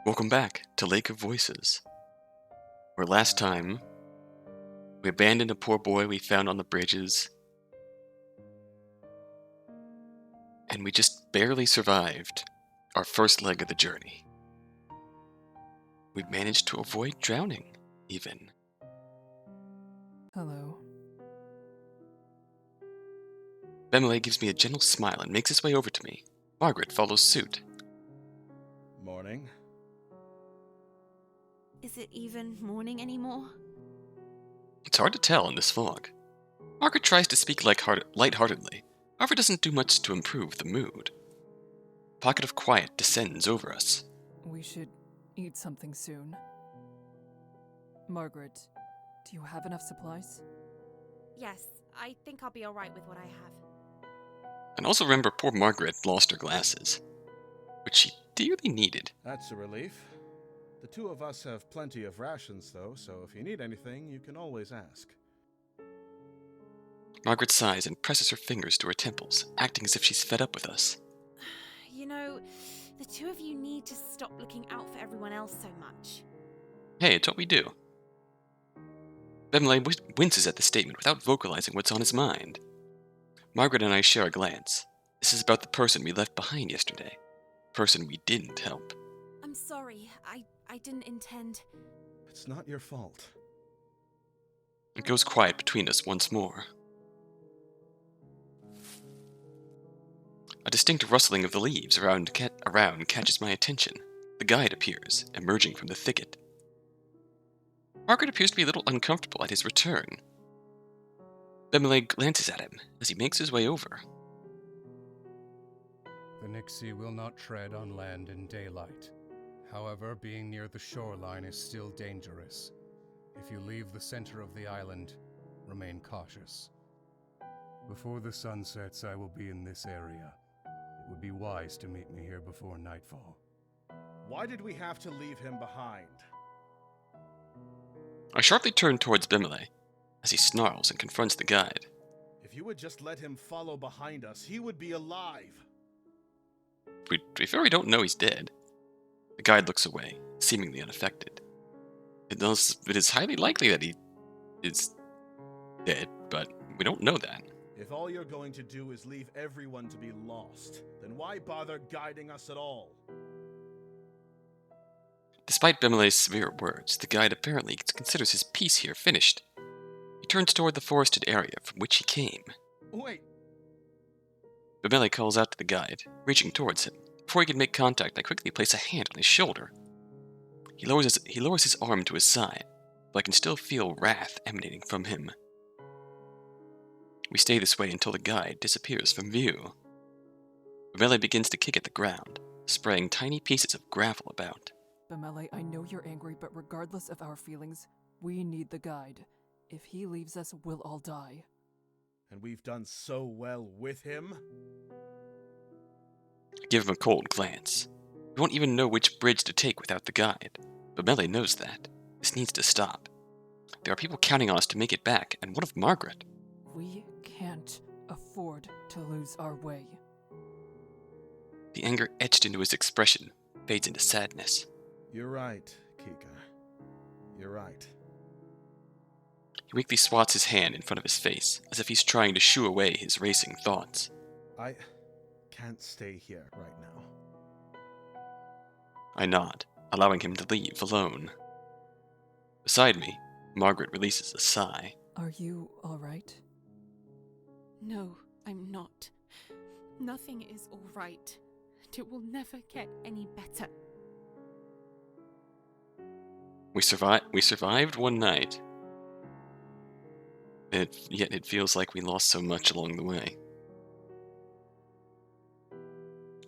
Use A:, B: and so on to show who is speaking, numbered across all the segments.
A: Welcome back to Lake of Voices, where last time we abandoned a poor boy we found on the bridges, and we just barely survived our first leg of the journey. We managed to avoid drowning, even.
B: Hello.
A: Bemele gives me a gentle smile and makes his way over to me. Margaret follows suit.
C: Morning.
D: Is it even morning anymore?
A: It's hard to tell in this fog. Margaret tries to speak lightheartedly, however doesn't do much to improve the mood. A pocket of quiet descends over us.
B: We should eat something soon. Margaret, do you have enough supplies?
D: Yes, I think I'll be alright with what I have.
A: And also remember poor Margaret lost her glasses, which she dearly needed.
C: That's a relief. The two of us have plenty of rations, though, so if you need anything, you can always ask.
A: Margaret sighs and presses her fingers to her temples, acting as if she's fed up with us.
D: You know, the two of you need to stop looking out for everyone else so much.
A: Hey, it's what we do. Bemele winces at the statement without vocalizing what's on his mind. Margaret and I share a glance. This is about the person we left behind yesterday. Person we didn't help.
D: I'm sorry, I didn't intend.
C: It's not your fault.
A: It goes quiet between us once more. A distinct rustling of the leaves around catches my attention. The guide appears, emerging from the thicket. Margaret appears to be a little uncomfortable at his return. Bemele glances at him as he makes his way over.
E: The Nixie will not tread on land in daylight. However, being near the shoreline is still dangerous. If you leave the center of the island, remain cautious. Before the sun sets, I will be in this area. It would be wise to meet me here before nightfall.
C: Why did we have to leave him behind?
A: I sharply turn towards Bemele as he snarls and confronts the guide.
C: If you would just let him follow behind us, he would be alive.
A: To be fair, we don't know he's dead. The guide looks away, seemingly unaffected. It is highly likely that he is dead, but we don't know that.
C: If all you're going to do is leave everyone to be lost, then why bother guiding us at all?
A: Despite Bemele's severe words, the guide apparently considers his piece here finished. He turns toward the forested area from which he came.
C: Wait!
A: Bemele calls out to the guide, reaching towards him. Before he can make contact, I quickly place a hand on his shoulder. He lowers his arm to his side, but I can still feel wrath emanating from him. We stay this way until the guide disappears from view. Bemele begins to kick at the ground, spraying tiny pieces of gravel about.
B: Bemele, I know you're angry, but regardless of our feelings, we need the guide. If he leaves us, we'll all die.
C: And we've done so well with him?
A: I give him a cold glance. We won't even know which bridge to take without the guide. Bemele knows that. This needs to stop. There are people counting on us to make it back, and what of Margaret?
B: We can't afford to lose our way.
A: The anger etched into his expression fades into sadness.
C: You're right, Kika. You're right.
A: He weakly swats his hand in front of his face, as if he's trying to shoo away his racing thoughts.
C: I can't stay here right now.
A: I nod, allowing him to leave alone. Beside me, Margaret releases a sigh.
B: Are you alright?
D: No, I'm not. Nothing is alright. It will never get any better.
A: We survived one night. Yet it feels like we lost so much along the way.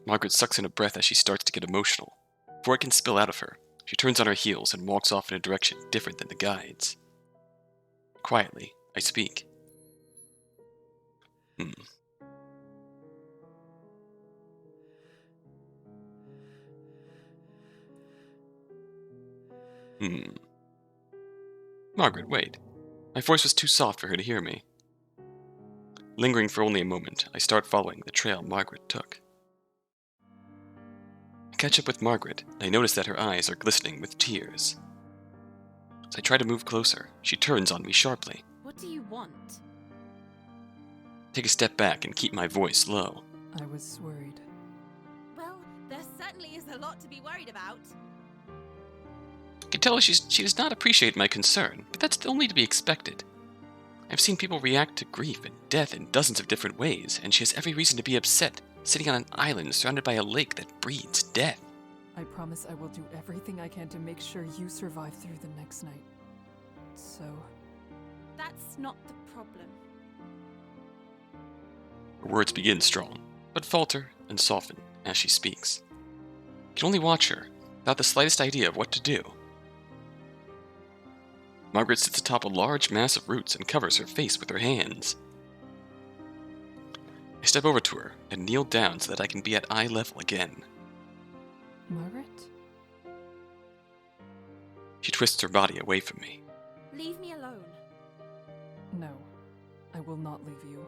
A: Margaret sucks in a breath as she starts to get emotional. Before it can spill out of her, she turns on her heels and walks off in a direction different than the guide's. Quietly, I speak. Margaret, wait. My voice was too soft for her to hear me. Lingering for only a moment, I start following the trail Margaret took. I catch up with Margaret, and I notice that her eyes are glistening with tears. As I try to move closer, she turns on me sharply.
D: What do you want?
A: Take a step back and keep my voice low.
B: I was worried.
D: Well, there certainly is a lot to be worried about.
A: I can tell she does not appreciate my concern, but that's only to be expected. I've seen people react to grief and death in dozens of different ways, and she has every reason to be upset, sitting on an island surrounded by a lake that breeds death.
B: I promise I will do everything I can to make sure you survive through the next night. So,
D: That's not the problem.
A: Her words begin strong, but falter and soften as she speaks. I can only watch her, without the slightest idea of what to do. Margaret sits atop a large mass of roots and covers her face with her hands. I step over to her and kneel down so that I can be at eye level again.
B: Margaret?
A: She twists her body away from me.
D: Leave me alone.
B: No, I will not leave you.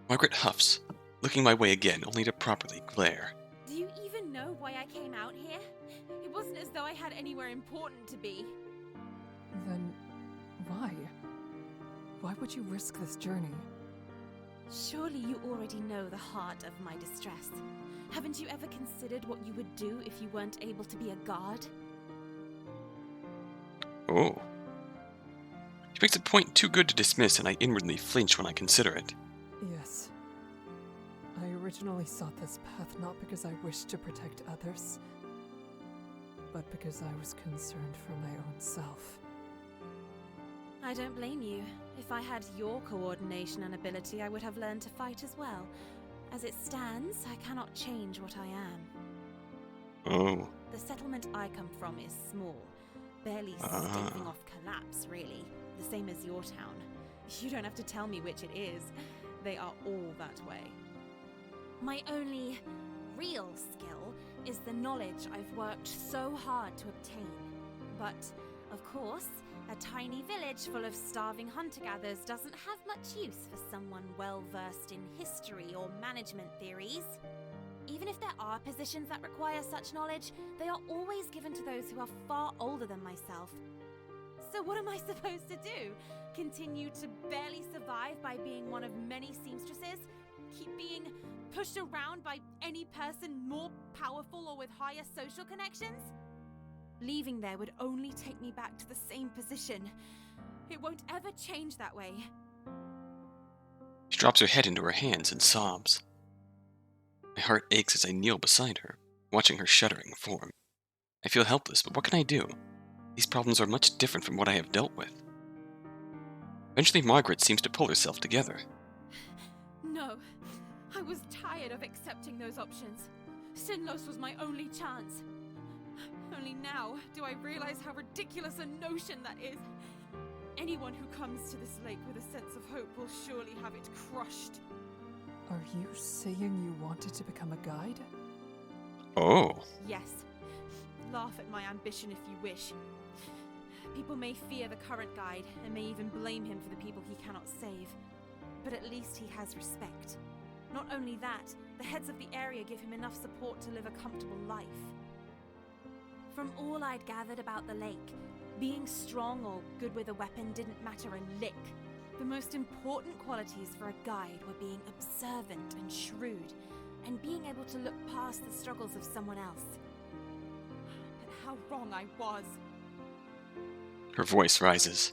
A: Margaret huffs, looking my way again only to properly glare.
D: Do you even know why I came out here? It wasn't as though I had anywhere important to be.
B: Then, why? Why would you risk this journey?
D: Surely you already know the heart of my distress. Haven't you ever considered what you would do if you weren't able to be a guard?
A: Oh. She makes a point too good to dismiss, and I inwardly flinch when I consider it.
B: Yes. I originally sought this path not because I wished to protect others, but because I was concerned for my own self.
D: I don't blame you. If I had your coordination and ability, I would have learned to fight as well. As it stands, I cannot change what I am.
A: Oh.
D: The settlement I come from is small, barely staving off collapse, really. The same as your town. You don't have to tell me which it is. They are all that way. My only real skill is the knowledge I've worked so hard to obtain. But, of course, a tiny village full of starving hunter-gatherers doesn't have much use for someone well-versed in history or management theories. Even if there are positions that require such knowledge, they are always given to those who are far older than myself. So what am I supposed to do? Continue to barely survive by being one of many seamstresses? Keep being pushed around by any person more powerful or with higher social connections? Leaving there would only take me back to the same position. It won't ever change that way.
A: She drops her head into her hands and sobs. My heart aches as I kneel beside her, watching her shuddering form. I feel helpless, but what can I do? These problems are much different from what I have dealt with. Eventually, Margaret seems to pull herself together.
D: No, I was tired of accepting those options. Sinnlos was my only chance. Only now do I realize how ridiculous a notion that is. Anyone who comes to this lake with a sense of hope will surely have it crushed.
B: Are you saying you wanted to become a guide?
A: Oh.
D: Yes. Laugh at my ambition if you wish. People may fear the current guide and may even blame him for the people he cannot save. But at least he has respect. Not only that, the heads of the area give him enough support to live a comfortable life. From all I'd gathered about the lake, being strong or good with a weapon didn't matter a lick. The most important qualities for a guide were being observant and shrewd, and being able to look past the struggles of someone else. But how wrong I was!
A: Her voice rises.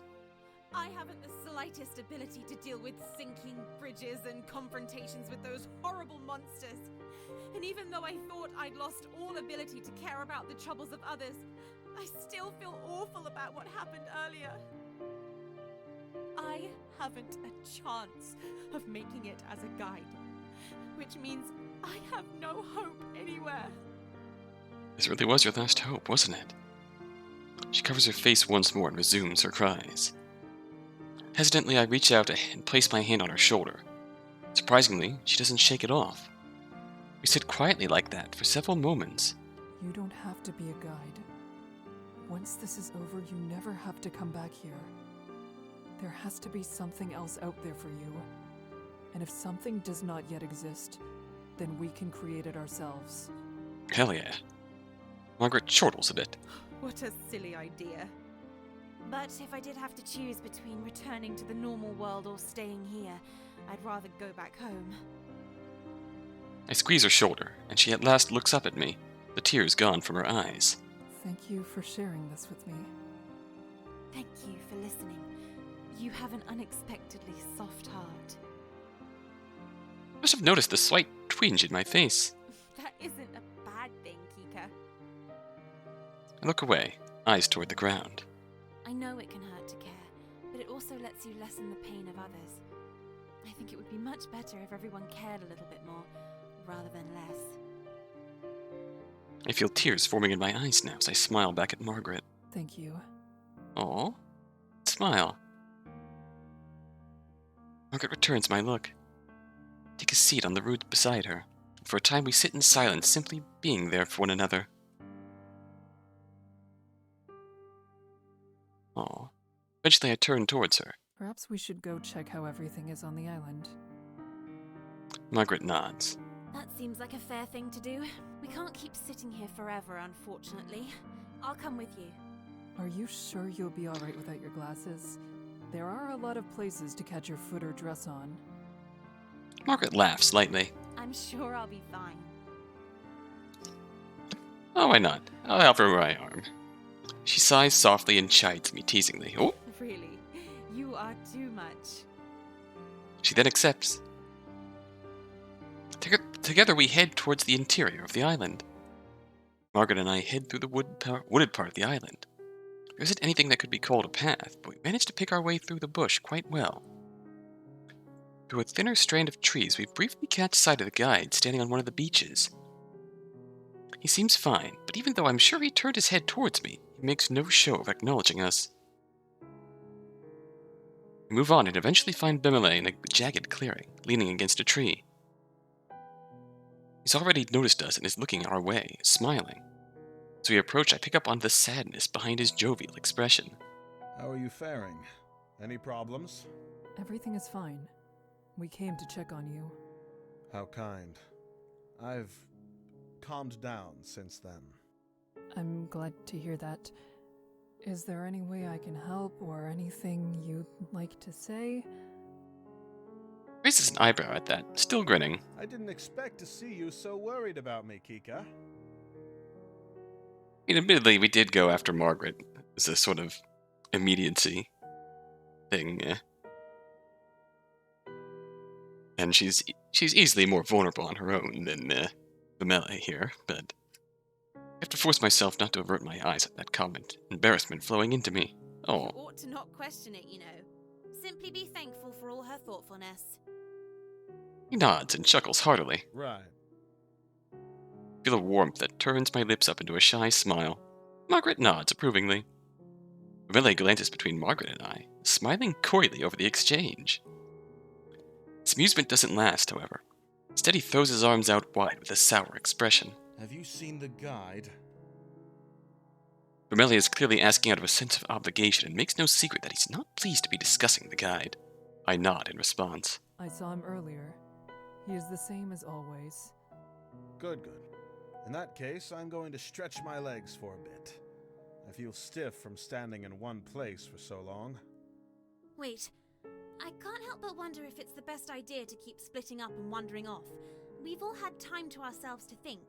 D: I haven't the slightest ability to deal with sinking bridges and confrontations with those horrible monsters. And even though I thought I'd lost all ability to care about the troubles of others, I still feel awful about what happened earlier. I haven't a chance of making it as a guide, which means I have no hope anywhere.
A: This really was your last hope, wasn't it? She covers her face once more and resumes her cries. Hesitantly, I reach out and place my hand on her shoulder. Surprisingly, she doesn't shake it off. We sit quietly like that for several moments.
B: You don't have to be a guide. Once this is over, you never have to come back here. There has to be something else out there for you. And if something does not yet exist, then we can create it ourselves.
A: Hell yeah. Margaret chortles a bit.
D: What a silly idea. But if I did have to choose between returning to the normal world or staying here, I'd rather go back home.
A: I squeeze her shoulder, and she at last looks up at me, the tears gone from her eyes.
B: Thank you for sharing this with me.
D: Thank you for listening. You have an unexpectedly soft heart.
A: I must have noticed the slight twinge in my face.
D: That isn't a bad thing, Kika.
A: I look away, eyes toward the ground.
D: I know it can hurt to care, but it also lets you lessen the pain of others. I think it would be much better if everyone cared a little bit more, rather than less.
A: I feel tears forming in my eyes now as I smile back at Margaret.
B: Thank you.
A: Aw. Smile. Margaret returns my look. Take a seat on the root beside her. For a time we sit in silence, simply being there for one another. Aw. Eventually I turn towards her.
B: Perhaps we should go check how everything is on the island.
A: Margaret nods.
D: That seems like a fair thing to do. We can't keep sitting here forever, unfortunately. I'll come with you.
B: Are you sure you'll be alright without your glasses? There are a lot of places to catch your foot or dress on.
A: Margaret laughs lightly.
D: I'm sure I'll be fine.
A: Oh, why not? I'll help her with my arm. She sighs softly and chides me teasingly. Oh!
D: Really, you are too much.
A: She then accepts. Together we head towards the interior of the island. Margaret and I head through the wooded part of the island. There isn't anything that could be called a path, but we managed to pick our way through the bush quite well. Through a thinner strand of trees, we briefly catch sight of the guide standing on one of the beaches. He seems fine, but even though I'm sure he turned his head towards me, he makes no show of acknowledging us. We move on and eventually find Bemele in a jagged clearing, leaning against a tree. He's already noticed us and is looking our way, smiling. As we approach, I pick up on the sadness behind his jovial expression.
C: How are you faring? Any problems?
B: Everything is fine. We came to check on you.
C: How kind. I've calmed down since then.
B: I'm glad to hear that. Is there any way I can help or anything you'd like to say?
A: Raises an eyebrow at that, still grinning.
C: I didn't expect to see you so worried about me, Kika.
A: I mean, admittedly, we did go after Margaret as a sort of immediacy thing, yeah. And she's easily more vulnerable on her own than Bemele here, but I have to force myself not to avert my eyes at that comment, embarrassment flowing into me. Oh,
D: You ought to not question it, you know. Simply be thankful for all her thoughtfulness.
A: he nods and chuckles heartily.
C: Right.
A: I feel a warmth that turns my lips up into a shy smile. Margaret nods approvingly. Bemele glances between Margaret and I, smiling coyly over the exchange. His amusement doesn't last, however. Instead, he throws his arms out wide with a sour expression.
C: Have you seen the guide?
A: Bemele is clearly asking out of a sense of obligation and makes no secret that he's not pleased to be discussing the guide. I nod in response.
B: I saw him earlier. He is the same as always.
C: Good, good. In that case, I'm going to stretch my legs for a bit. I feel stiff from standing in one place for so long.
D: Wait, I can't help but wonder if it's the best idea to keep splitting up and wandering off. We've all had time to ourselves to think.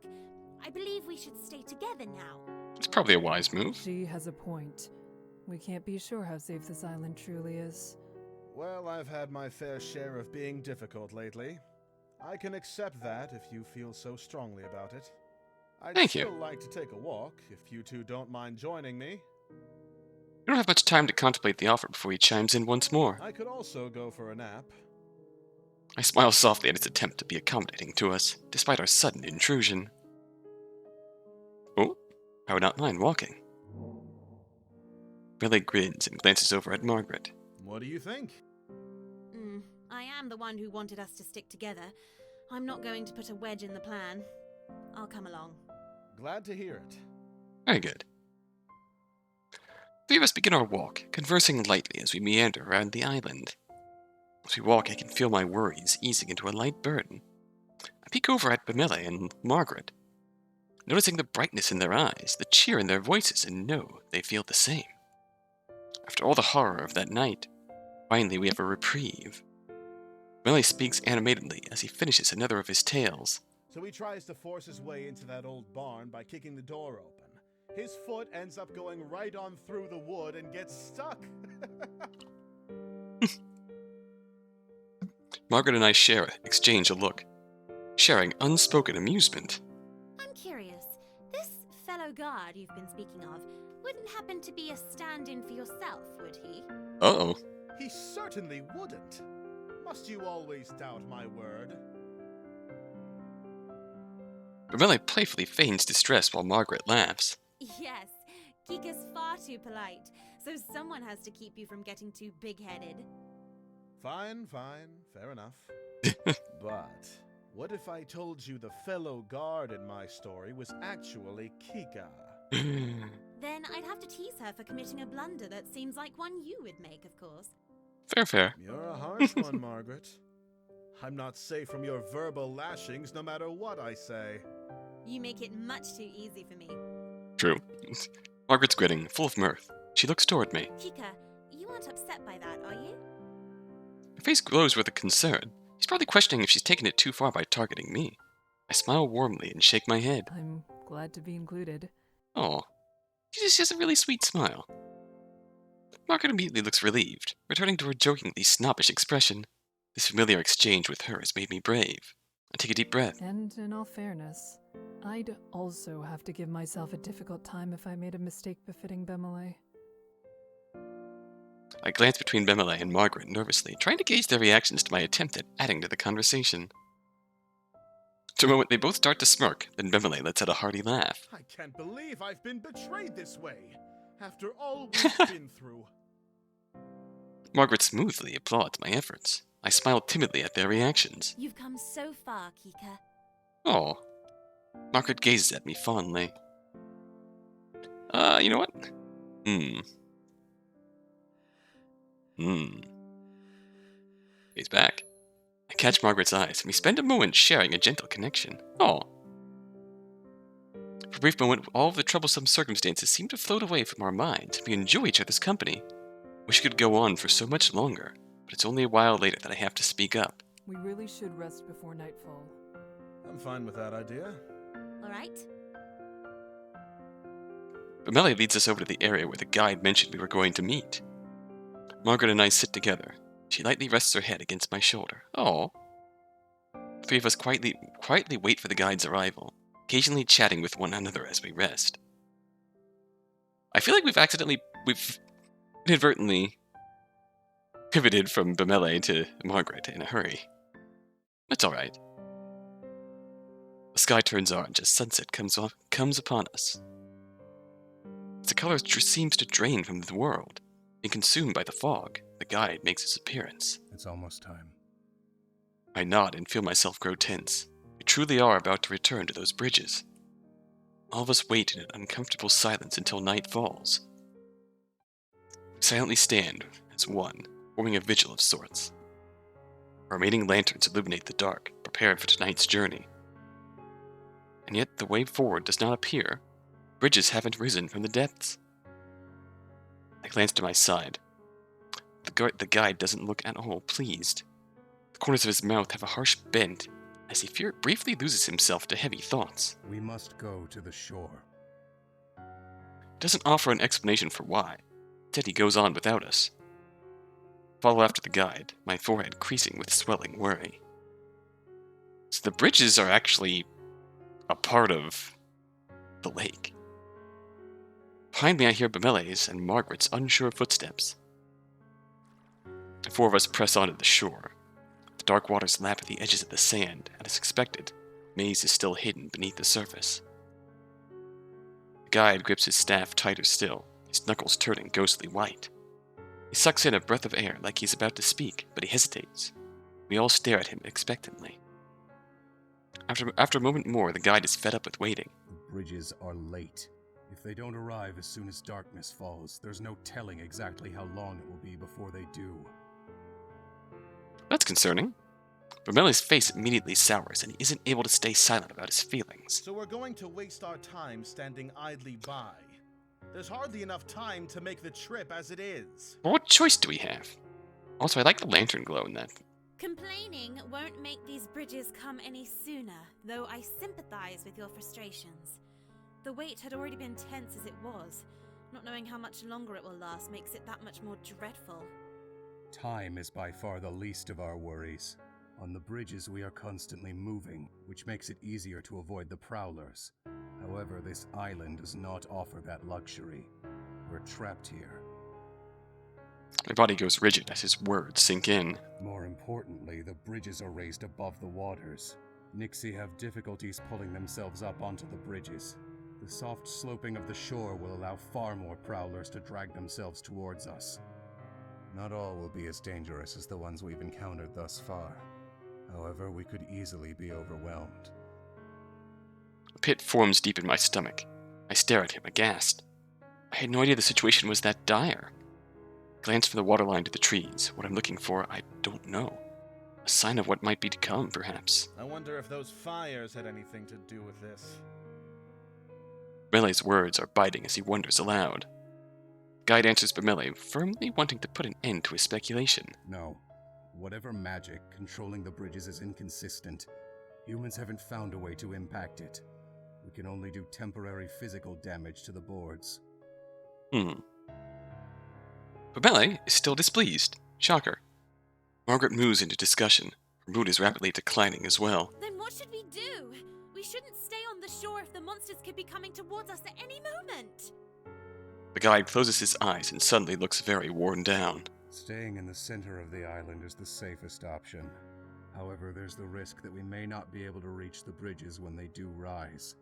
D: I believe we should stay together now.
A: It's probably a wise move.
B: She has a point. We can't be sure how safe this island truly is.
C: Well, I've had my fair share of being difficult lately. I can accept that if you feel so strongly about it. I'd
A: Thank you.
C: still like to take a walk, if you two don't mind joining me.
A: We don't have much time to contemplate the offer before he chimes in once more.
C: I could also go for a nap.
A: I smile softly at his attempt to be accommodating to us, despite our sudden intrusion. Oh, I would not mind walking. Bemele grins and glances over at Margaret.
C: What do you think?
D: I am the one who wanted us to stick together. I'm not going to put a wedge in the plan. I'll come along.
C: Glad to hear it.
A: Very good. Three of us begin our walk, conversing lightly as we meander around the island. As we walk, I can feel my worries easing into a light burden. I peek over at Bemele and Margaret, noticing the brightness in their eyes, the cheer in their voices, and know they feel the same. After all the horror of that night, finally we have a reprieve. Bemele speaks animatedly as he finishes another of his tales.
C: So he tries to force his way into that old barn by kicking the door open. His foot ends up going right on through the wood and gets stuck.
A: Margaret and I exchange a look, sharing unspoken amusement.
D: I'm curious. This fellow guard you've been speaking of wouldn't happen to be a stand-in for yourself, would he?
A: Uh-oh.
C: He certainly wouldn't. Must you always doubt my word?
A: Bemele playfully feigns distress while Margaret laughs.
D: Yes, Kika's far too polite, so someone has to keep you from getting too big-headed.
C: Fine, fair enough. But what if I told you the fellow guard in my story was actually Kika?
D: Then I'd have to tease her for committing a blunder that seems like one you would make, of course.
A: Fair.
C: You're a harsh one, Margaret. I'm not safe from your verbal lashings no matter what I say.
D: You make it much too easy for me.
A: True. Margaret's grinning, full of mirth. She looks toward me.
D: Kika, you aren't upset by that, are you?
A: Her face glows with a concern. She's probably questioning if she's taken it too far by targeting me. I smile warmly and shake my head.
B: I'm glad to be included.
A: Oh, she just has a really sweet smile. Margaret immediately looks relieved, returning to her jokingly snobbish expression. This familiar exchange with her has made me brave. I take a deep breath.
B: And in all fairness, I'd also have to give myself a difficult time if I made a mistake befitting Bemele.
A: I glance between Bemele and Margaret nervously, trying to gauge their reactions to my attempt at adding to the conversation. For a moment, they both start to smirk, then Bemele lets out a hearty laugh.
C: I can't believe I've been betrayed this way, after all we've been through.
A: Margaret smoothly applauds my efforts. I smile timidly at their reactions.
D: You've come so far, Kika.
A: Oh. Margaret gazes at me fondly. You know what? He's back. I catch Margaret's eyes, and we spend a moment sharing a gentle connection. Oh. For a brief moment, all of the troublesome circumstances seem to float away from our minds, and we enjoy each other's company. Wish it could go on for so much longer, but it's only a while later that I have to speak up.
B: We really should rest before nightfall.
C: I'm fine with that idea.
D: All right?
A: Bemele leads us over to the area where the guide mentioned we were going to meet. Margaret and I sit together. She lightly rests her head against my shoulder. Oh. The three of us quietly wait for the guide's arrival, occasionally chatting with one another as we rest. I feel like we've inadvertently pivoted from Bemele to Margaret in a hurry. It's alright. The sky turns orange as sunset comes upon us. As the color seems to drain from the world, being consumed by the fog, the guide makes its appearance.
E: It's almost time.
A: I nod and feel myself grow tense. We truly are about to return to those bridges. All of us wait in an uncomfortable silence until night falls. We silently stand as one, forming a vigil of sorts. Our remaining lanterns illuminate the dark, prepared for tonight's journey. And yet the way forward does not appear. Bridges haven't risen from the depths. I glance to my side. The guide doesn't look at all pleased. The corners of his mouth have a harsh bend, as he briefly loses himself to heavy thoughts.
E: We must go to the shore.
A: He doesn't offer an explanation for why. Instead, he goes on without us. Follow after the guide, my forehead creasing with swelling worry. So the bridges are actually a part of the lake. Behind me, I hear Bemele's and Margaret's unsure footsteps. The four of us press onto the shore. The dark waters lap at the edges of the sand, and as expected, the maze is still hidden beneath the surface. The guide grips his staff tighter still, his knuckles turning ghostly white. He sucks in a breath of air like he's about to speak, but he hesitates. We all stare at him expectantly. After a moment more, the guide is fed up with waiting.
E: The bridges are late. If they don't arrive as soon as darkness falls, there's no telling exactly how long it will be before they do.
A: That's concerning. Vermelli's face immediately sours, and he isn't able to stay silent about his feelings.
C: So we're going to waste our time standing idly by. There's hardly enough time to make the trip as it is.
A: But what choice do we have? Also, I like the lantern glow in that.
D: Complaining won't make these bridges come any sooner, though I sympathize with your frustrations. The wait had already been tense as it was. Not knowing how much longer it will last makes it that much more dreadful.
E: Time is by far the least of our worries. On the bridges we are constantly moving, which makes it easier to avoid the prowlers. However, this island does not offer that luxury. We're trapped here.
A: My body goes rigid as his words sink in.
E: More importantly, the bridges are raised above the waters. Nixie have difficulties pulling themselves up onto the bridges. The soft sloping of the shore will allow far more prowlers to drag themselves towards us. Not all will be as dangerous as the ones we've encountered thus far. However, we could easily be overwhelmed.
A: A pit forms deep in my stomach. I stare at him, aghast. I had no idea the situation was that dire. Glance from the waterline to the trees. What I'm looking for, I don't know. A sign of what might be to come, perhaps.
C: I wonder if those fires had anything to do with this.
A: Bermele's words are biting as he wonders aloud. Guide answers Bermele, firmly wanting to put an end to his speculation.
E: No. Whatever magic controlling the bridges is inconsistent. Humans haven't found a way to impact it. We can only do temporary physical damage to the boards.
A: Bermele is still displeased. Shocker. Margaret moves into discussion. Her mood is rapidly declining as well.
D: Then what should we do? We shouldn't stay on the shore if the monsters could be coming towards us at any moment.
A: The guide closes his eyes and suddenly looks very worn down.
E: Staying in the center of the island is the safest option. However, there's the risk that we may not be able to reach the bridges when they do rise.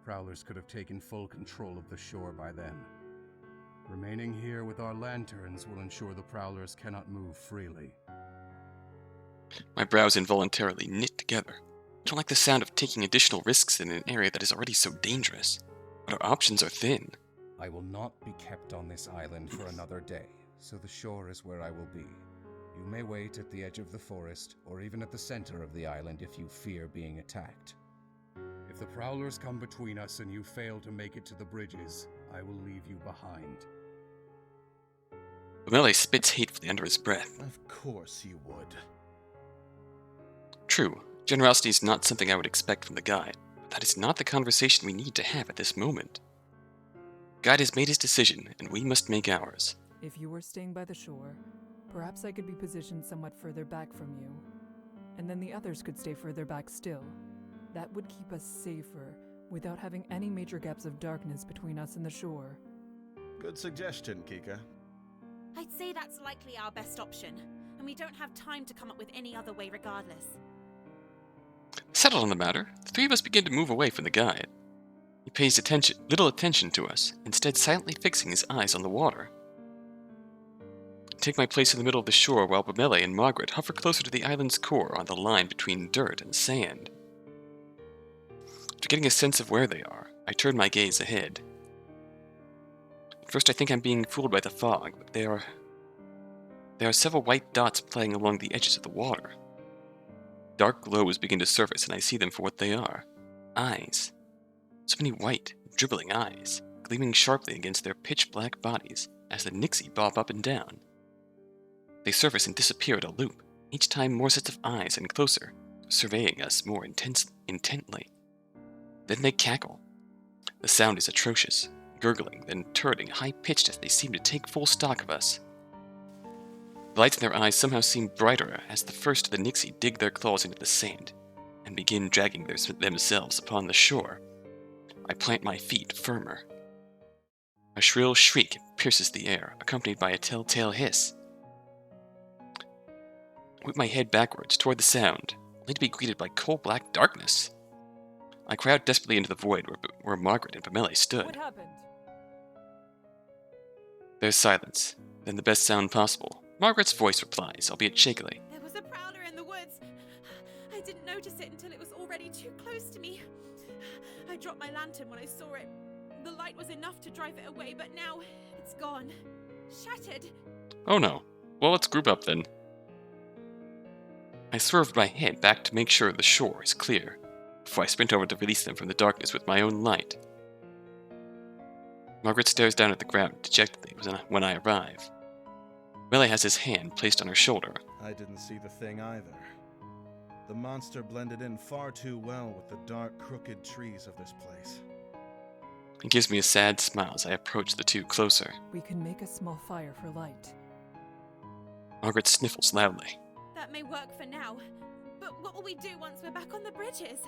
E: Prowlers could have taken full control of the shore by then. Remaining here with our lanterns will ensure the prowlers cannot move freely.
A: My brows involuntarily knit together. I don't like the sound of taking additional risks in an area that is already so dangerous. But our options are thin.
E: I will not be kept on this island for another day, so the shore is where I will be. You may wait at the edge of the forest, or even at the center of the island if you fear being attacked. If the prowlers come between us and you fail to make it to the bridges, I will leave you behind.
A: Bermele spits hatefully under his breath.
C: Of course you would.
A: True, generosity is not something I would expect from the guide, but that is not the conversation we need to have at this moment. Guide has made his decision, and we must make ours.
B: If you were staying by the shore, perhaps I could be positioned somewhat further back from you. And then the others could stay further back still. That would keep us safer, without having any major gaps of darkness between us and the shore.
C: Good suggestion, Kika.
D: I'd say that's likely our best option, and we don't have time to come up with any other way regardless.
A: Settled on the matter, the three of us begin to move away from the guide. He pays little attention to us, instead silently fixing his eyes on the water. I take my place in the middle of the shore while Bermele and Margaret hover closer to the island's core on the line between dirt and sand. After getting a sense of where they are, I turn my gaze ahead. At first I think I'm being fooled by the fog, but there are several white dots playing along the edges of the water. Dark glows begin to surface and I see them for what they are. Eyes. So many white, dribbling eyes, gleaming sharply against their pitch-black bodies as the Nixie bob up and down. They surface and disappear at a loop, each time more sets of eyes and closer, surveying us more intently. Then they cackle. The sound is atrocious, gurgling, then turning high-pitched as they seem to take full stock of us. The lights in their eyes somehow seem brighter as the first of the Nixie dig their claws into the sand and begin dragging themselves upon the shore. I plant my feet firmer. A shrill shriek pierces the air, accompanied by a telltale hiss. I whip my head backwards toward the sound, only to be greeted by coal-black darkness. I cry out desperately into the void where Margaret and Bermele stood.
B: What happened?
A: There's silence, then the best sound possible. Margaret's voice replies, albeit shakily.
D: There was a prowler in the woods. I didn't notice it until it was already too close to me. I dropped my lantern when I saw it. The light was enough to drive it away, but now it's gone. Shattered.
A: Oh no. Well, let's group up then. I swerved my head back to make sure the shore is clear, before I sprint over to release them from the darkness with my own light. Margaret stares down at the ground dejectedly when I arrive. Melee has his hand placed on her shoulder.
C: I didn't see the thing either. The monster blended in far too well with the dark, crooked trees of this place.
A: He gives me a sad smile as I approach the two closer.
B: We can make a small fire for light.
A: Margaret sniffles loudly.
D: That may work for now, but what will we do once we're back on the bridges?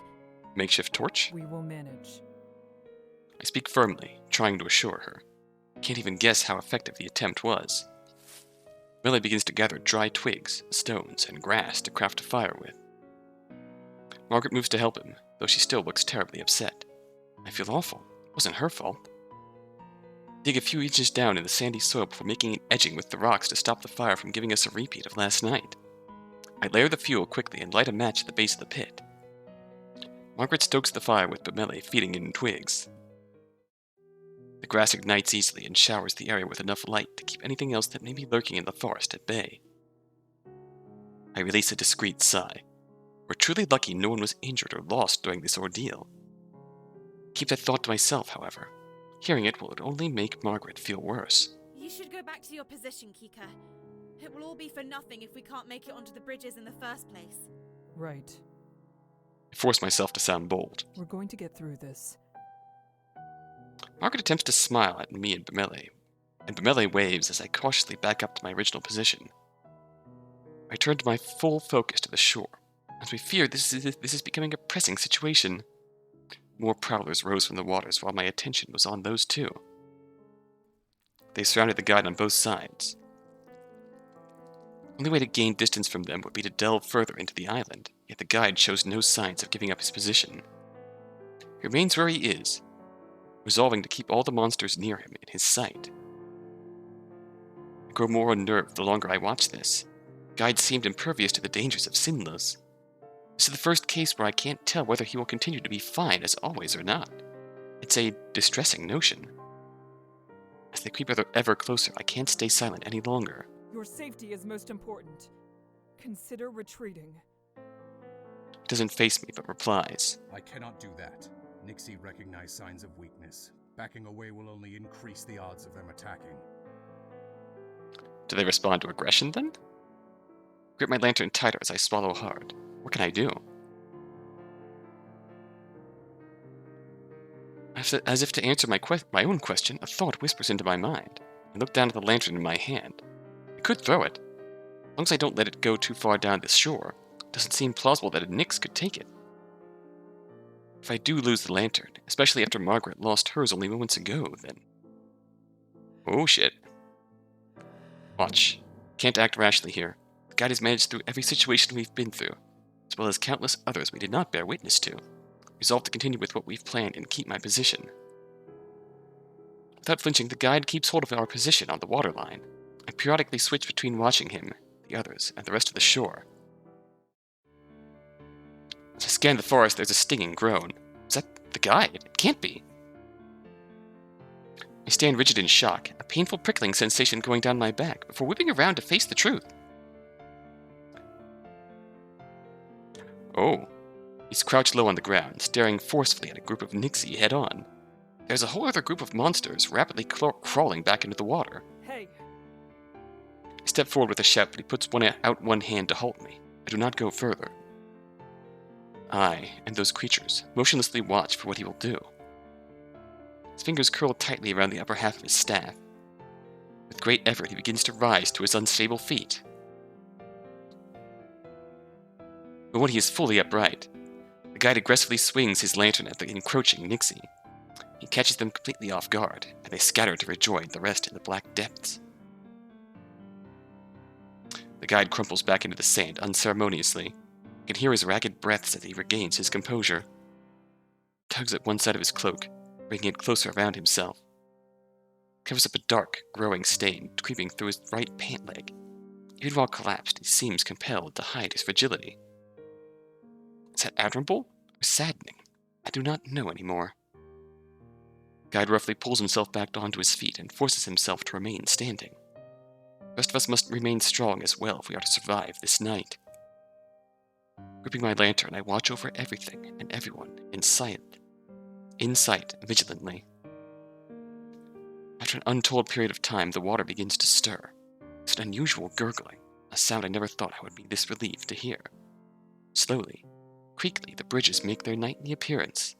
A: Makeshift torch?
B: We will manage.
A: I speak firmly, trying to assure her. Can't even guess how effective the attempt was. Melee begins to gather dry twigs, stones, and grass to craft a fire with. Margaret moves to help him, though she still looks terribly upset. I feel awful. It wasn't her fault. Dig a few inches down in the sandy soil before making an edging with the rocks to stop the fire from giving us a repeat of last night. I layer the fuel quickly and light a match at the base of the pit. Margaret stokes the fire with Melee feeding it in twigs. The grass ignites easily and showers the area with enough light to keep anything else that may be lurking in the forest at bay. I release a discreet sigh. We're truly lucky no one was injured or lost during this ordeal. Keep that thought to myself, however. Hearing it will only make Margaret feel worse.
D: You should go back to your position, Kika. It will all be for nothing if we can't make it onto the bridges in the first place.
B: Right.
A: I force myself to sound bold.
B: We're going to get through this.
A: Margaret attempts to smile at me and Melee waves as I cautiously back up to my original position. I turn to my full focus to the shore, as we fear this is becoming a pressing situation. More prowlers rose from the waters while my attention was on those two. They surrounded the guide on both sides. The only way to gain distance from them would be to delve further into the island, yet the guide shows no signs of giving up his position. He remains where he is, resolving to keep all the monsters near him in his sight. I grow more unnerved the longer I watch this. The guide seemed impervious to the dangers of Sinnlos. This is the first case where I can't tell whether he will continue to be fine as always or not. It's a distressing notion. As they creep ever closer, I can't stay silent any longer.
B: Your safety is most important. Consider retreating.
A: He doesn't face me, but replies.
E: I cannot do that. Nixie recognized signs of weakness. Backing away will only increase the odds of them attacking.
A: Do they respond to aggression then? Grip my lantern tighter as I swallow hard. What can I do? As if to answer my own question, a thought whispers into my mind. I look down at the lantern in my hand. I could throw it. As long as I don't let it go too far down the shore, it doesn't seem plausible that a Nyx could take it. If I do lose the lantern, especially after Margaret lost hers only moments ago, then... Oh shit. Watch. Can't act rashly here. The guide has managed through every situation we've been through, as well as countless others we did not bear witness to. Resolved to continue with what we've planned and keep my position. Without flinching, the guide keeps hold of our position on the waterline. I periodically switch between watching him, the others, and the rest of the shore. As I scan the forest, there's a stinging groan. Is that the guide? It can't be. I stand rigid in shock, a painful prickling sensation going down my back, before whipping around to face the truth. Oh. He's crouched low on the ground, staring forcefully at a group of Nixie head-on. There's a whole other group of monsters rapidly crawling back into the water.
B: Hey!
A: I step forward with a shout, but he puts out one hand to halt me. I do not go further. I, and those creatures, motionlessly watch for what he will do. His fingers curl tightly around the upper half of his staff. With great effort, he begins to rise to his unstable feet. But when he is fully upright, the guide aggressively swings his lantern at the encroaching Nixie. He catches them completely off guard, and they scatter to rejoin the rest in the black depths. The guide crumples back into the sand unceremoniously. I can hear his ragged breaths as he regains his composure. He tugs at one side of his cloak, bringing it closer around himself. Covers up a dark, growing stain creeping through his right pant leg. Even while collapsed, he seems compelled to hide his fragility. Is that admirable or saddening? I do not know anymore. Guide roughly pulls himself back onto his feet and forces himself to remain standing. The rest of us must remain strong as well if we are to survive this night. Gripping my lantern, I watch over everything and everyone in sight, vigilantly. After an untold period of time, the water begins to stir. It's an unusual gurgling, a sound I never thought I would be this relieved to hear. Slowly, creakily, the bridges make their nightly appearance.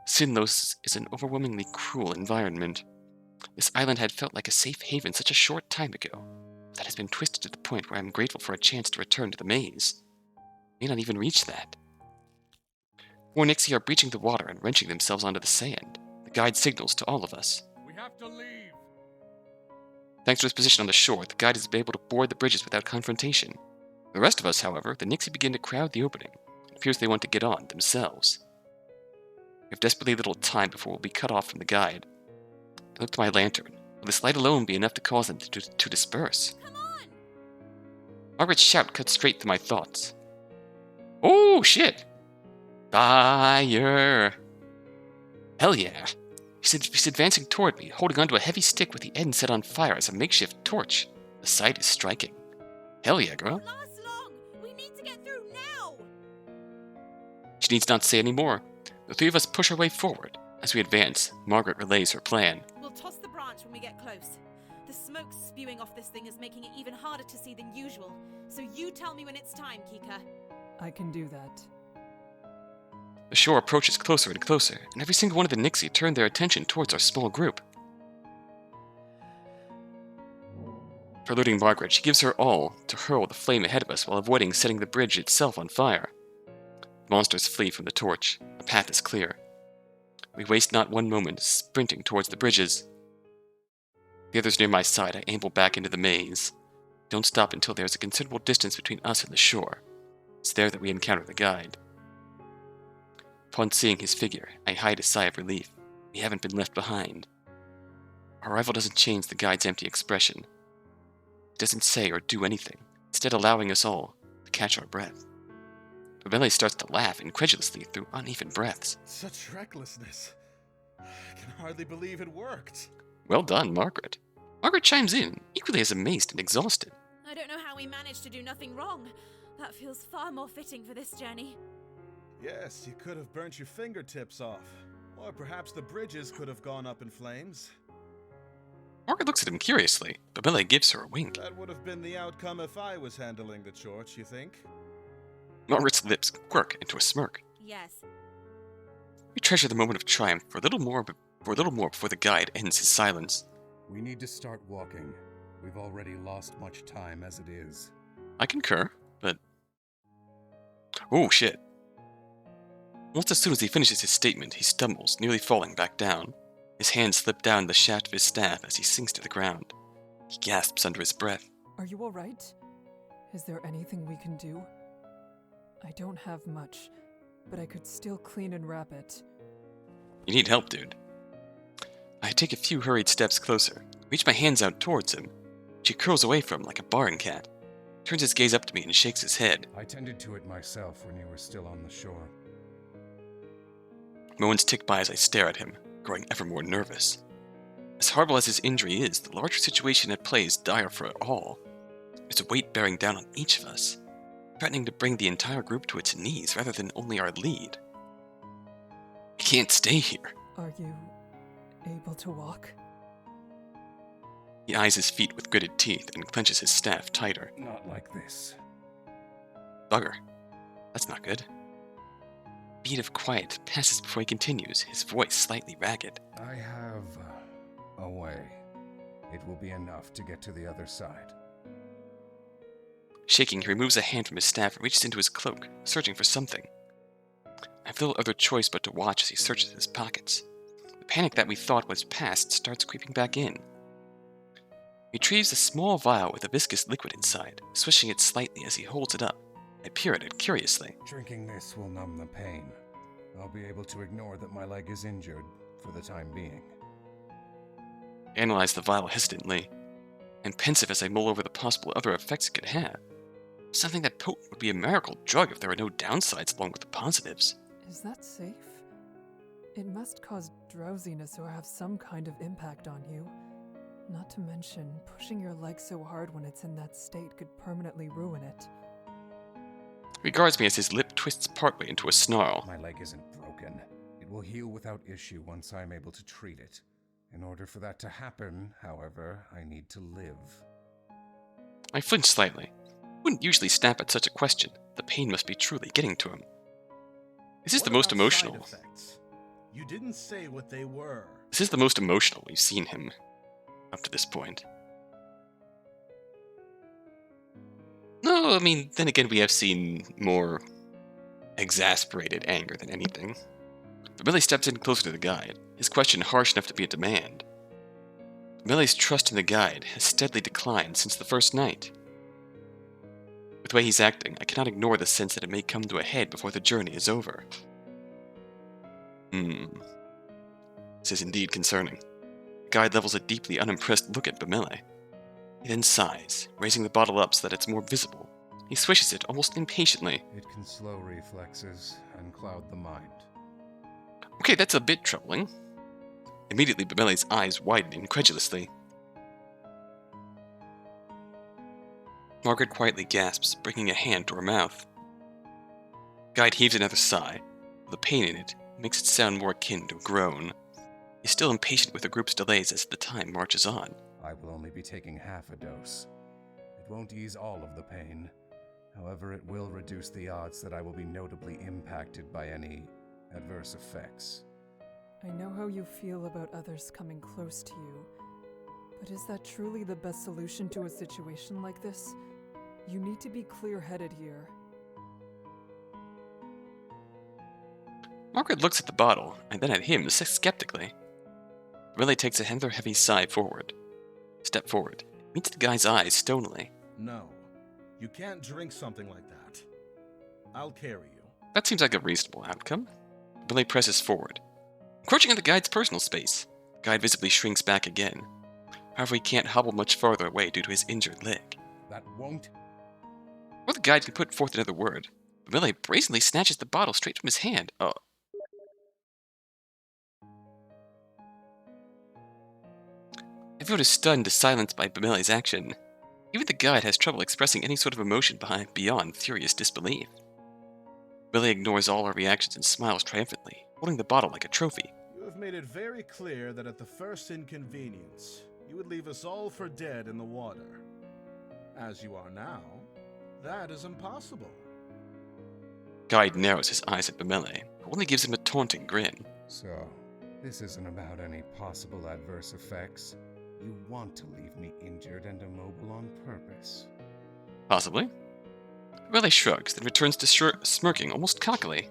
A: Sinnlos is an overwhelmingly cruel environment. This island had felt like a safe haven such a short time ago. That has been twisted to the point where I'm grateful for a chance to return to the maze. May not even reach that. Four Nixie are breaching the water and wrenching themselves onto the sand. The guide signals to all of us.
E: We have to leave!
A: Thanks to his position on the shore, the guide is able to board the bridges without confrontation. The rest of us, however, the Nixie begin to crowd the opening. It appears they want to get on themselves. We have desperately little time before we'll be cut off from the guide. I look to my lantern. Will this light alone be enough to cause them to disperse?
D: Come on!
A: Margaret's shout cuts straight through my thoughts. Oh, shit! Fire! Hell yeah! He's advancing toward me, holding onto a heavy stick with the end set on fire as a makeshift torch. The sight is striking. Hell yeah, girl.
D: It won't last long! We need to get through now!
A: She needs not say any more. The three of us push our way forward. As we advance, Margaret relays her plan.
D: We'll toss the branch when we get close. The smoke spewing off this thing is making it even harder to see than usual. So you tell me when it's time, Kika.
B: I can do that.
A: The shore approaches closer and closer, and every single one of the Nixie turn their attention towards our small group. Preluding Margaret, she gives her all to hurl the flame ahead of us while avoiding setting the bridge itself on fire. The monsters flee from the torch. The path is clear. We waste not one moment sprinting towards the bridges. The others near my side, I amble back into the maze. Don't stop until there is a considerable distance between us and the shore. It's there that we encounter the guide. Upon seeing his figure, I hide a sigh of relief. We haven't been left behind. Our arrival doesn't change the guide's empty expression. He doesn't say or do anything, instead allowing us all to catch our breath. Babele starts to laugh incredulously through uneven breaths.
C: Such recklessness. I can hardly believe it worked.
A: Well done, Margaret. Margaret chimes in, equally as amazed and exhausted.
D: I don't know how we managed to do nothing wrong. That feels far more fitting for this journey.
C: Yes, you could have burnt your fingertips off. Or perhaps the bridges could have gone up in flames.
A: Margaret looks at him curiously. Babele gives her a wink.
C: That would have been the outcome if I was handling the torch, you think?
A: Margaret's lips quirk into a smirk.
D: Yes.
A: We treasure the moment of triumph for a little more before the guide ends his silence.
E: We need to start walking. We've already lost much time as it is.
A: I concur, but... Oh, shit. Almost as soon as he finishes his statement, he stumbles, nearly falling back down. His hands slip down the shaft of his staff as he sinks to the ground. He gasps under his breath.
B: Are you alright? Is there anything we can do? I don't have much, but I could still clean and wrap it.
A: You need help, dude. I take a few hurried steps closer, reach my hands out towards him. She curls away from him like a barring cat, turns his gaze up to me and shakes his head.
E: I tended to it myself when you were still on the shore.
A: Moments tick by as I stare at him, growing ever more nervous. As horrible as his injury is, the larger situation at play is dire for all. There's a weight bearing down on each of us, threatening to bring the entire group to its knees rather than only our lead. We can't stay here.
B: Are you able to walk?
A: He eyes his feet with gritted teeth and clenches his staff tighter.
E: Not like this.
A: Bugger. That's not good. A beat of quiet passes before he continues, his voice slightly ragged.
E: I have a way. It will be enough to get to the other side.
A: Shaking, he removes a hand from his staff and reaches into his cloak, searching for something. I have little other choice but to watch as he searches his pockets. The panic that we thought was past starts creeping back in. He retrieves a small vial with a viscous liquid inside, swishing it slightly as he holds it up. I peer at it curiously.
E: Drinking this will numb the pain. I'll be able to ignore that my leg is injured for the time being.
A: I analyze the vial hesitantly, and pensive as I mull over the possible other effects it could have. Something that potent would be a miracle drug if there were no downsides along with the positives.
B: Is that safe? It must cause drowsiness or have some kind of impact on you. Not to mention, pushing your leg so hard when it's in that state could permanently ruin it.
A: Regards me as his lip twists partway into a snarl.
E: My leg isn't broken. It will heal without issue once I'm able to treat it. In order for that to happen, however, I need to live.
A: I flinch slightly. Wouldn't usually snap at such a question. The pain must be truly getting to him. This is the most emotional.
C: Side effects? You didn't say what they were.
A: This is the most emotional we've seen him up to this point. No, I mean, then again, we have seen more exasperated anger than anything. But Billy steps in closer to the guide, his question harsh enough to be a demand. Billy's trust in the guide has steadily declined since the first night. With the way he's acting, I cannot ignore the sense that it may come to a head before the journey is over. This is indeed concerning. The guide levels a deeply unimpressed look at Bamile. He then sighs, raising the bottle up so that it's more visible. He swishes it almost impatiently.
E: It can slow reflexes and cloud the mind.
A: Okay, that's a bit troubling. Immediately, Bamile's eyes widen incredulously. Margaret quietly gasps, bringing a hand to her mouth. Guide heaves another sigh. The pain in it makes it sound more akin to a groan. He's still impatient with the group's delays as the time marches on.
E: I will only be taking half a dose. It won't ease all of the pain. However, it will reduce the odds that I will be notably impacted by any adverse effects.
B: I know how you feel about others coming close to you, but is that truly the best solution to a situation like this? You need to be clear-headed here.
A: Margaret looks at the bottle, and then at him skeptically. Riley takes another heavy sigh forward. Step forward, meets the guy's eyes stonily.
C: No, you can't drink something like that. I'll carry you.
A: That seems like a reasonable outcome. Billy presses forward, encroaching on the guide's personal space. The guide visibly shrinks back again. However, he can't hobble much farther away due to his injured leg.
E: That won't?
A: Before the guide can put forth another word, Billy brazenly snatches the bottle straight from his hand. Everyone is stunned to silence by Bamile's action. Even the guide has trouble expressing any sort of emotion beyond furious disbelief. Billy ignores all our reactions and smiles triumphantly, holding the bottle like a trophy.
C: You have made it very clear that at the first inconvenience, you would leave us all for dead in the water. As you are now, that is impossible.
A: Guide narrows his eyes at Bamile, who only gives him a taunting grin.
E: So, this isn't about any possible adverse effects. You want to leave me injured and immobile on purpose.
A: Possibly. Bamile shrugs, then returns to smirking almost cockily.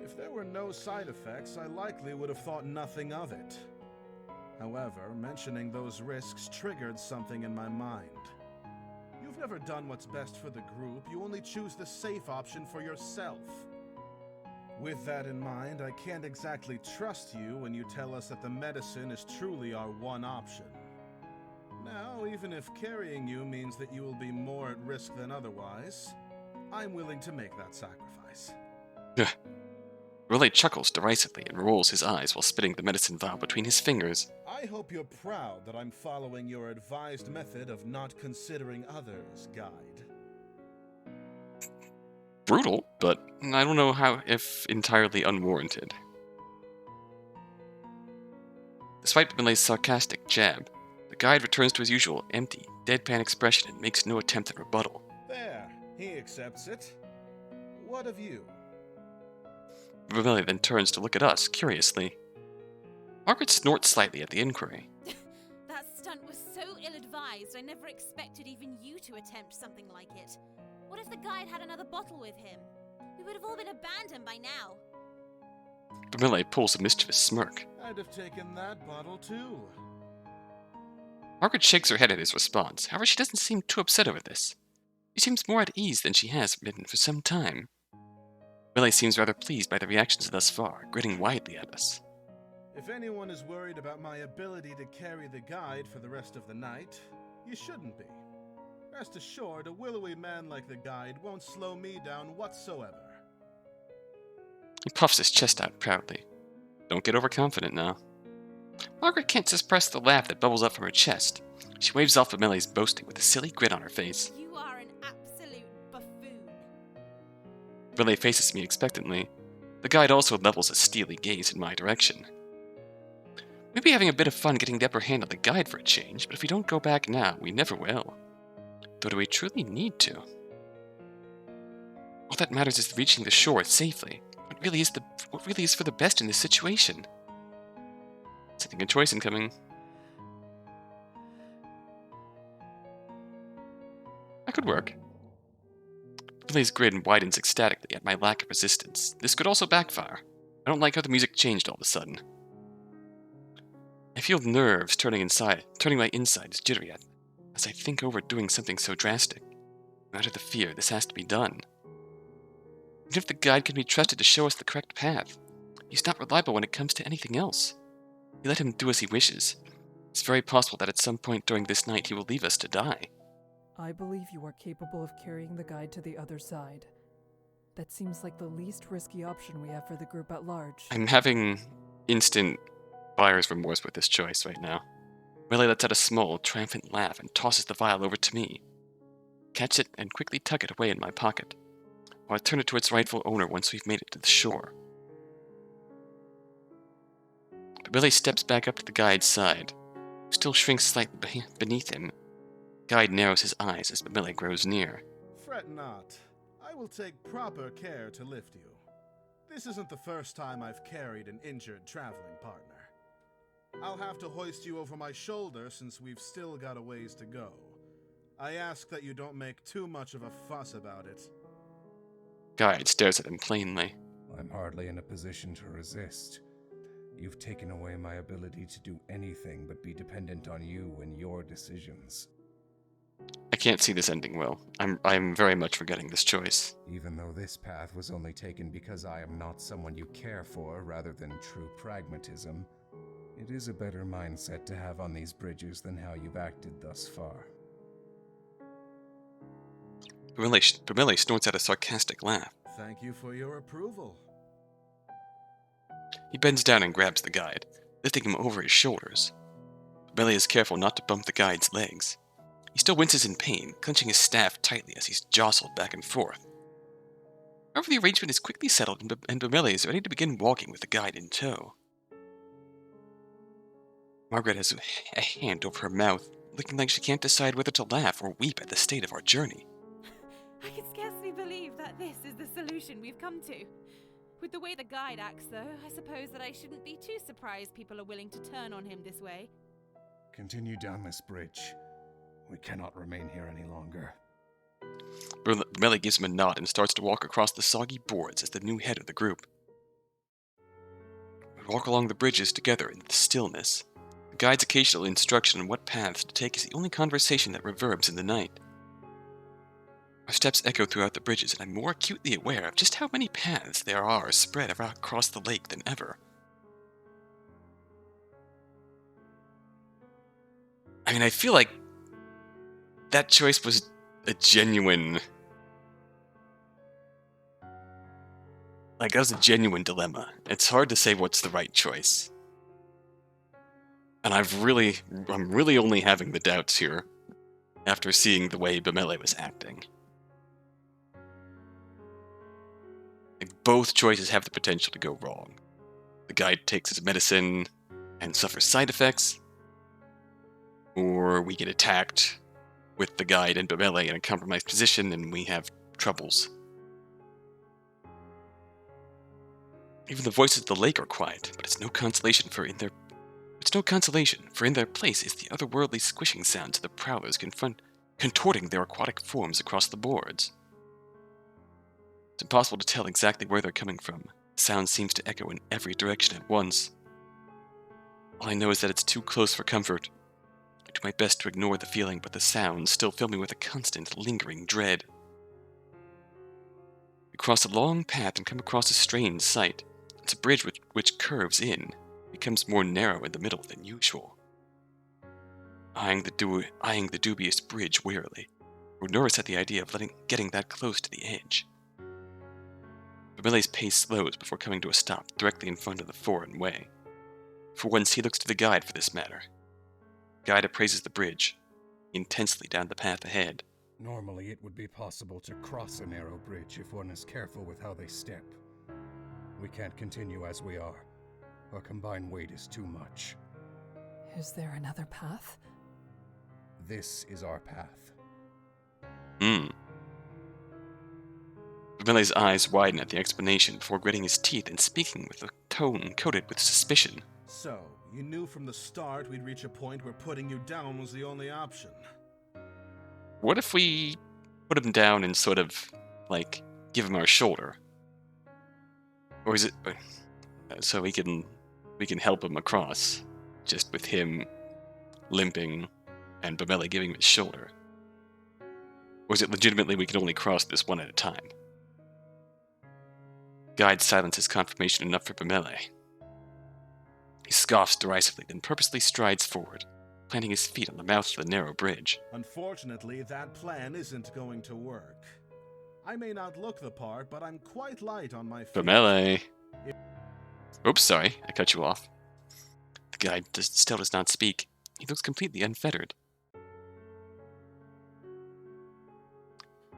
C: If there were no side effects, I likely would have thought nothing of it. However, mentioning those risks triggered something in my mind. You've never done what's best for the group, you only choose the safe option for yourself. With that in mind, I can't exactly trust you when you tell us that the medicine is truly our one option. Now, even if carrying you means that you will be more at risk than otherwise, I'm willing to make that sacrifice.
A: Riley chuckles derisively and rolls his eyes while spitting the medicine vial between his fingers.
C: I hope you're proud that I'm following your advised method of not considering others, guide.
A: Brutal, but I don't know if entirely unwarranted. Despite Bamile's sarcastic jab, the guide returns to his usual empty, deadpan expression and makes no attempt at rebuttal.
C: There, he accepts it. What of you?
A: Bamile then turns to look at us, curiously. Margaret snorts slightly at the inquiry.
D: That stunt was so ill-advised, I never expected even you to attempt something like it. What if the guide had another bottle with him? We would have all been abandoned by now.
A: Bamile pulls a mischievous smirk.
C: I'd have taken that bottle too.
A: Margaret shakes her head at his response. However, she doesn't seem too upset over this. She seems more at ease than she has been for some time. Billy seems rather pleased by the reactions thus far, grinning widely at us.
C: If anyone is worried about my ability to carry the guide for the rest of the night, you shouldn't be. Rest assured, a willowy man like the guide won't slow me down whatsoever.
A: He puffs his chest out proudly. Don't get overconfident now. Margaret can't suppress the laugh that bubbles up from her chest. She waves off Bamile's boasting with a silly grin on her face.
D: You are an absolute buffoon.
A: Billy faces me expectantly. The guide also levels a steely gaze in my direction. We'd be having a bit of fun getting the upper hand on the guide for a change, but if we don't go back now, we never will. Though do we truly need to? All that matters is reaching the shore safely. What really is for the best in this situation? Something a choice incoming. That could work. Billy's grin widens ecstatically at my lack of resistance. This could also backfire. I don't like how the music changed all of a sudden. I feel nerves turning my insides jittery as I think over doing something so drastic. No matter the fear, this has to be done. Even if the guide can be trusted to show us the correct path, he's not reliable when it comes to anything else. We let him do as he wishes. It's very possible that at some point during this night he will leave us to die.
B: I believe you are capable of carrying the guide to the other side. That seems like the least risky option we have for the group at large.
A: I'm having instant buyer's remorse with this choice right now. Willie lets out a small, triumphant laugh and tosses the vial over to me. Catch it and quickly tuck it away in my pocket, while I turn it to its rightful owner once we've made it to the shore. But Willie steps back up to the guide's side, who still shrinks slightly beneath him. The guide narrows his eyes as Billy grows near.
C: Fret not. I will take proper care to lift you. This isn't the first time I've carried an injured traveling partner. I'll have to hoist you over my shoulder since we've still got a ways to go. I ask that you don't make too much of a fuss about it.
A: Guide stares at him plainly.
E: I'm hardly in a position to resist. You've taken away my ability to do anything but be dependent on you and your decisions.
A: I can't see this ending well. I'm very much regretting this choice.
E: Even though this path was only taken because I am not someone you care for rather than true pragmatism, it is a better mindset to have on these bridges than how you've acted thus far.
A: Billy snorts out a sarcastic laugh.
C: Thank you for your approval.
A: He bends down and grabs the guide, lifting him over his shoulders. Billy is careful not to bump the guide's legs. He still winces in pain, clenching his staff tightly as he's jostled back and forth. However, the arrangement is quickly settled and Billy is ready to begin walking with the guide in tow. Margaret has a hand over her mouth, looking like she can't decide whether to laugh or weep at the state of our journey.
D: I can scarcely believe that this is the solution we've come to. With the way the guide acts, though, I suppose that I shouldn't be too surprised people are willing to turn on him this way.
E: Continue down this bridge. We cannot remain here any longer.
A: Billy gives him a nod and starts to walk across the soggy boards as the new head of the group. We walk along the bridges together in the stillness. The guide's occasional instruction on what paths to take is the only conversation that reverbs in the night. Our steps echo throughout the bridges, and I'm more acutely aware of just how many paths there are spread across the lake than ever. I mean, I feel like that choice was a genuine... that was a genuine dilemma. It's hard to say what's the right choice. And I'm really only having the doubts here after seeing the way Bamele was acting. Both choices have the potential to go wrong. The guide takes his medicine and suffers side effects, or we get attacked with the guide and Bamele in a compromised position and we have troubles. Even the voices of the lake are quiet, but it's no consolation, for in their place is the otherworldly squishing sounds of the prowlers contorting their aquatic forms across the boards. It's impossible to tell exactly where they're coming from. The sound seems to echo in every direction at once. All I know is that it's too close for comfort. I do my best to ignore the feeling, but the sounds still fill me with a constant, lingering dread. We cross a long path and come across a strange sight. It's a bridge which curves in, becomes more narrow in the middle than usual. Eyeing the dubious bridge warily, we're nervous at the idea of getting that close to the edge. Bamele's pace slows before coming to a stop directly in front of the foreign way. For once, he looks to the guide for this matter. The guide appraises the bridge, intensely down the path ahead.
E: Normally, it would be possible to cross a narrow bridge if one is careful with how they step. We can't continue as we are. Our combined weight is too much.
B: Is there another path?
E: This is our path.
A: Vermele's eyes widen at the explanation before gritting his teeth and speaking with a tone coated with suspicion.
C: So, you knew from the start we'd reach a point where putting you down was the only option.
A: What if we put him down and sort of, like, give him our shoulder? Or is it so we can help him across, just with him limping and Vermele giving him his shoulder? Or is it legitimately we can only cross this one at a time? Guide's silence is confirmation enough for Vermele. He scoffs derisively, then purposely strides forward, planting his feet on the mouth of the narrow bridge.
C: Unfortunately, that plan isn't going to work. I may not look the part, but I'm quite light on my feet.
A: Vermele! Oops, sorry, I cut you off. The guide still does not speak. He looks completely unfettered.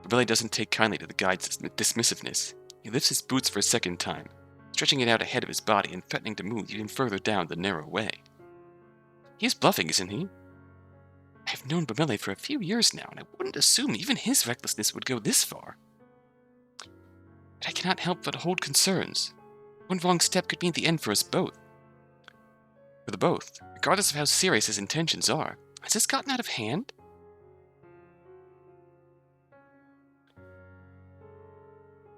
A: Vermele doesn't take kindly to the guide's dismissiveness. He lifts his boots for a second time, stretching it out ahead of his body and threatening to move even further down the narrow way. He is bluffing, isn't he? I have known Vermele for a few years now, and I wouldn't assume even his recklessness would go this far. But I cannot help but hold concerns. One wrong step could mean the end for us both. For the both, regardless of how serious his intentions are. Has this gotten out of hand?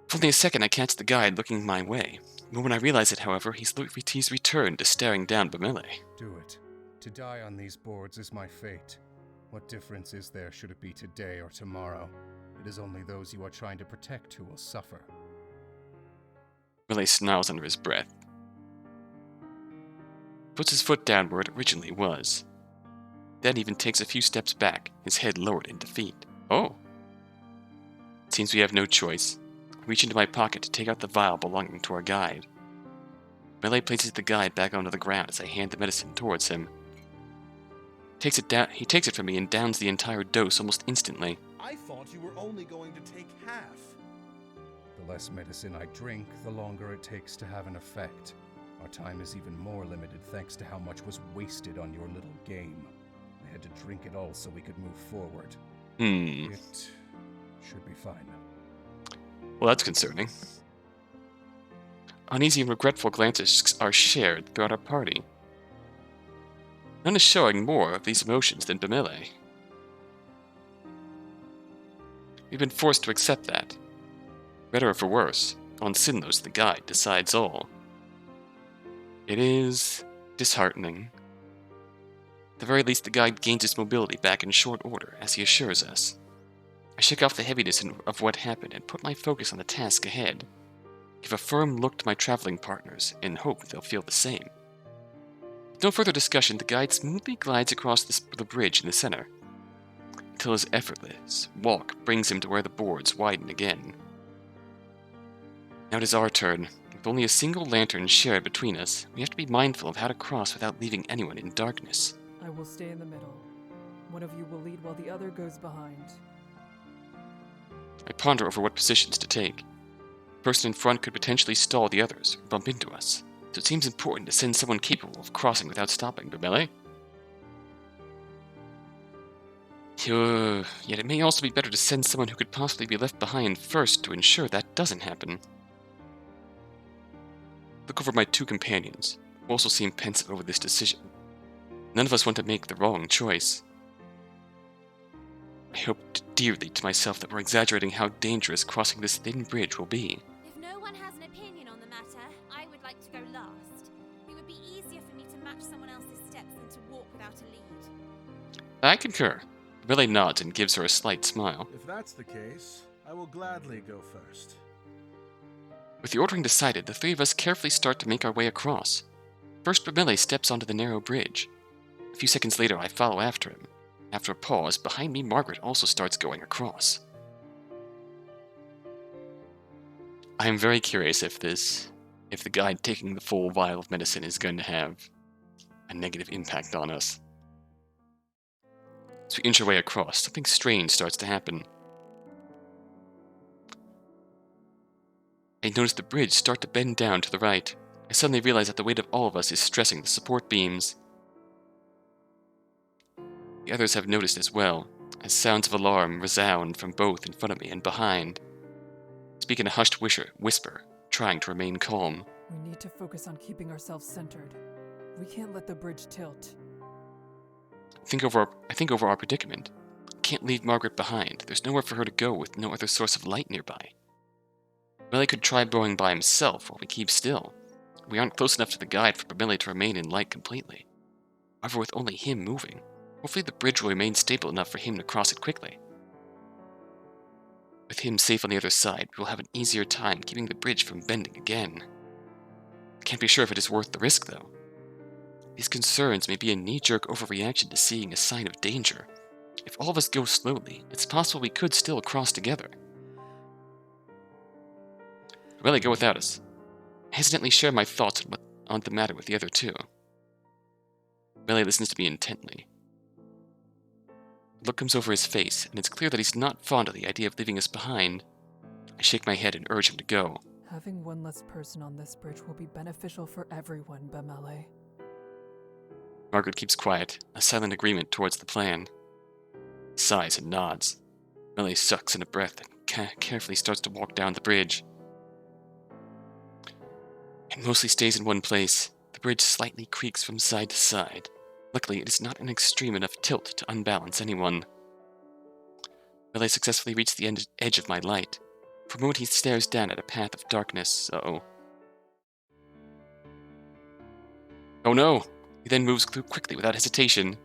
A: For only a second I catch the guide looking my way. But when I realize it, however, he's returned to staring down Vermele.
E: Do it. To die on these boards is my fate. What difference is there should it be today or tomorrow? It is only those you are trying to protect who will suffer.
A: Vermele snarls under his breath. Puts his foot down where it originally was. Then even takes a few steps back, his head lowered in defeat. Oh. It seems we have no choice. I reach into my pocket to take out the vial belonging to our guide. Vermele places the guide back onto the ground as I hand the medicine towards him. He takes it from me and downs the entire dose almost instantly.
C: I thought you were only going to take half.
E: The less medicine I drink, the longer it takes to have an effect. Our time is even more limited thanks to how much was wasted on your little game. I had to drink it all so we could move forward. It should be fine.
A: Well, that's concerning. Uneasy and regretful glances are shared throughout our party. None is showing more of these emotions than Vermele. We've been forced to accept that. Better or for worse, on Sinnlos the guide decides all. It is disheartening. At the very least, the guide gains its mobility back in short order, as he assures us. I shake off the heaviness of what happened and put my focus on the task ahead. Give a firm look to my traveling partners and hope they'll feel the same. With no further discussion, the guide smoothly glides across the bridge in the center, until his effortless walk brings him to where the boards widen again. Now it is our turn. With only a single lantern shared between us, we have to be mindful of how to cross without leaving anyone in darkness.
B: I will stay in the middle. One of you will lead while the other goes behind.
A: I ponder over what positions to take. The person in front could potentially stall the others or bump into us, so it seems important to send someone capable of crossing without stopping, Vermele. Yet it may also be better to send someone who could possibly be left behind first to ensure that doesn't happen. Look over my two companions, who also seem pensive over this decision. None of us want to make the wrong choice. I hoped dearly to myself that we're exaggerating how dangerous crossing this thin bridge will be.
D: If no one has an opinion on the matter, I would like to go last. It would be easier for me to match someone else's steps than to walk without a lead.
A: I concur. Vermele nods and gives her a slight smile.
C: If that's the case, I will gladly go first.
A: With the ordering decided, the three of us carefully start to make our way across. First, Vermele steps onto the narrow bridge. A few seconds later, I follow after him. After a pause, behind me, Margaret also starts going across. I am very curious if the guide taking the full vial of medicine is going to have a negative impact on us. As we inch our way across, something strange starts to happen. I notice the bridge start to bend down to the right. I suddenly realize that the weight of all of us is stressing the support beams. The others have noticed as well, as sounds of alarm resound from both in front of me and behind. I speak in a hushed whisper, trying to remain calm.
B: We need to focus on keeping ourselves centered. We can't let the bridge tilt.
A: I think over our predicament. Can't leave Margaret behind. There's nowhere for her to go with no other source of light nearby. Bamele could try going by himself while we keep still. We aren't close enough to the guide for Bamele to remain in light completely. However, with only him moving, hopefully the bridge will remain stable enough for him to cross it quickly. With him safe on the other side, we will have an easier time keeping the bridge from bending again. I can't be sure if it is worth the risk, though. These concerns may be a knee-jerk overreaction to seeing a sign of danger. If all of us go slowly, it's possible we could still cross together. Bamele, go without us. I hesitantly share my thoughts on the matter with the other two. Bamele listens to me intently. A look comes over his face, and it's clear that he's not fond of the idea of leaving us behind. I shake my head and urge him to go.
B: Having one less person on this bridge will be beneficial for everyone, Bamele.
A: Margaret keeps quiet, a silent agreement towards the plan. Sighs and nods. Bamele sucks in a breath and carefully starts to walk down the bridge. It mostly stays in one place. The bridge slightly creaks from side to side. Luckily, it is not an extreme enough tilt to unbalance anyone. Bamele successfully reached the edge of my light. For a moment, he stares down at a path of darkness. Uh-oh. Oh no! He then moves quickly without hesitation.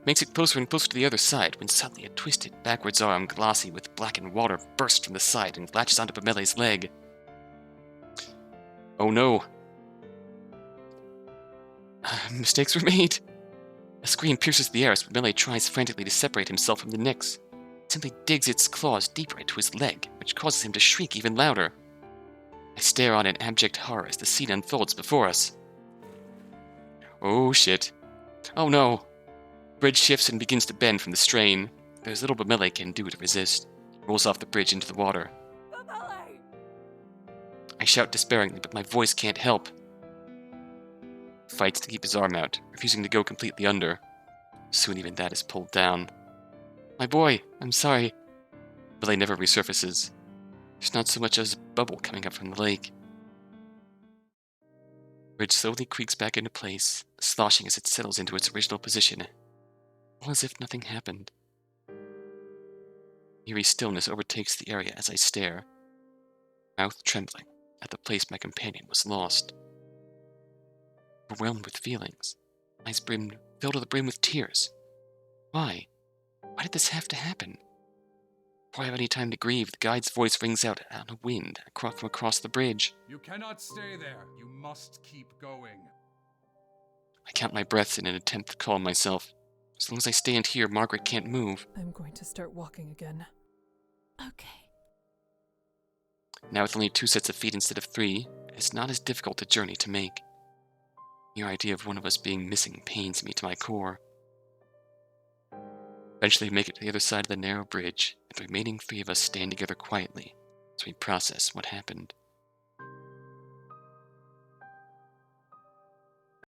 A: Makes it closer and closer to the other side when suddenly a twisted backwards arm glossy with blackened water bursts from the side and latches onto Bamele's leg. Oh no. Mistakes were made. A scream pierces the air as Bamele tries frantically to separate himself from the Nyx. It simply digs its claws deeper into his leg, which causes him to shriek even louder. I stare on in abject horror as the scene unfolds before us. Oh shit. Oh no. The bridge shifts and begins to bend from the strain. There's little Bamele can do to resist. He rolls off the bridge into the water.
B: Bamele!
A: I shout despairingly, but my voice can't help. Fights to keep his arm out, refusing to go completely under. Soon even that is pulled down. My boy, I'm sorry. Bamele never resurfaces. There's not so much as a bubble coming up from the lake. The bridge slowly creaks back into place, sloshing as it settles into its original position, all as if nothing happened. Eerie stillness overtakes the area as I stare, mouth trembling at the place my companion was lost. Overwhelmed with feelings, eyes filled to the brim with tears. Why? Why did this have to happen? Before I have any time to grieve, the guide's voice rings out on a wind from across the bridge.
E: You cannot stay there. You must keep going.
A: I count my breaths in an attempt to calm myself. As long as I stand here, Margaret can't move.
B: I'm going to start walking again.
D: Okay.
A: Now with only 2 sets of feet instead of 3, it's not as difficult a journey to make. The idea of one of us being missing pains me to my core. Eventually we make it to the other side of the narrow bridge, and the remaining 3 of us stand together quietly as we process what happened.